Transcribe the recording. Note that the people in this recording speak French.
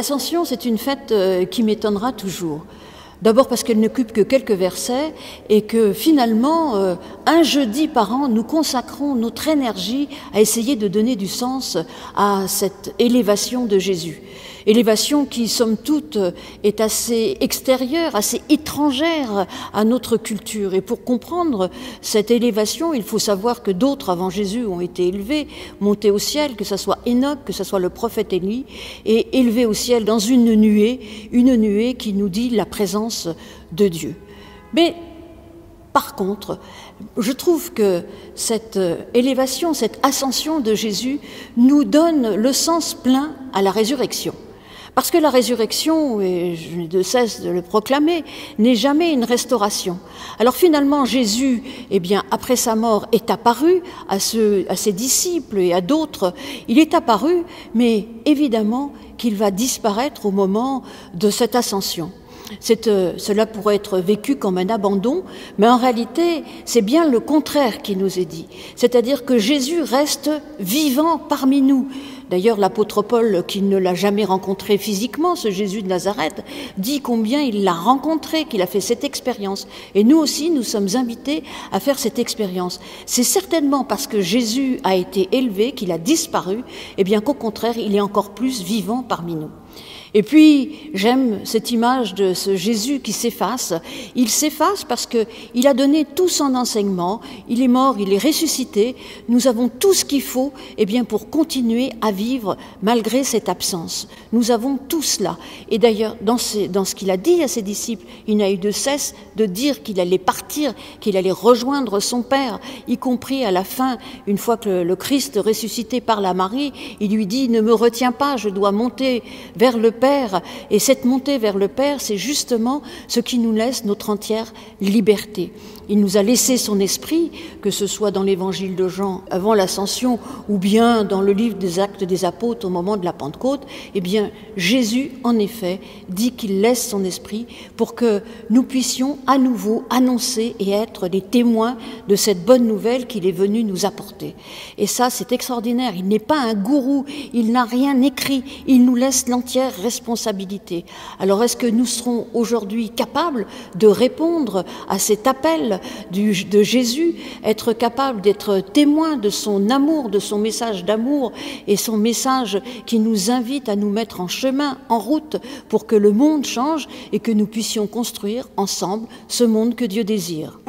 L'Ascension, c'est une fête qui m'étonnera toujours. D'abord parce qu'elle n'occupe que quelques versets et que finalement, un jeudi par an, nous consacrons notre énergie à essayer de donner du sens à cette élévation de Jésus. Élévation qui, somme toute, est assez extérieure, assez étrangère à notre culture. Et pour comprendre cette élévation, il faut savoir que d'autres avant Jésus ont été élevés, montés au ciel, que ce soit Enoch, que ce soit le prophète Élie, et élevés au ciel dans une nuée qui nous dit la présence de Dieu. Mais par contre, je trouve que cette élévation, cette ascension de Jésus nous donne le sens plein à la résurrection. Parce que la résurrection, et je ne cesse de le proclamer, n'est jamais une restauration. Alors finalement, Jésus, après sa mort, est apparu à ses disciples et à d'autres. Il est apparu, mais évidemment qu'il va disparaître au moment de cette ascension. Cela pourrait être vécu comme un abandon, mais en réalité, c'est bien le contraire qui nous est dit. C'est-à-dire que Jésus reste vivant parmi nous. D'ailleurs, l'apôtre Paul, qui ne l'a jamais rencontré physiquement, ce Jésus de Nazareth, dit combien il l'a rencontré, qu'il a fait cette expérience. Et nous aussi, nous sommes invités à faire cette expérience. C'est certainement parce que Jésus a été élevé, qu'il a disparu, qu'au contraire, il est encore plus vivant parmi nous. Et puis, j'aime cette image de ce Jésus qui s'efface. Il s'efface parce qu'il a donné tout son enseignement. Il est mort, il est ressuscité. Nous avons tout ce qu'il faut pour continuer à vivre malgré cette absence. Nous avons tout cela. Et d'ailleurs, dans ce qu'il a dit à ses disciples, il n'a eu de cesse de dire qu'il allait partir, qu'il allait rejoindre son Père, y compris à la fin, une fois que le Christ ressuscité parle à Marie, il lui dit « Ne me retiens pas, je dois monter vers le Père ». Et cette montée vers le Père, c'est justement ce qui nous laisse notre entière liberté. Il nous a laissé son esprit, que ce soit dans l'évangile de Jean avant l'ascension ou bien dans le livre des Actes des Apôtres au moment de la Pentecôte. Jésus, en effet, dit qu'il laisse son esprit pour que nous puissions à nouveau annoncer et être des témoins de cette bonne nouvelle qu'il est venu nous apporter. Et ça, c'est extraordinaire. Il n'est pas un gourou, il n'a rien écrit, il nous laisse l'entière responsabilité. Alors, est-ce que nous serons aujourd'hui capables de répondre à cet appel de Jésus, être capable d'être témoin de son amour, de son message d'amour et son message qui nous invite à nous mettre en chemin, en route pour que le monde change et que nous puissions construire ensemble ce monde que Dieu désire.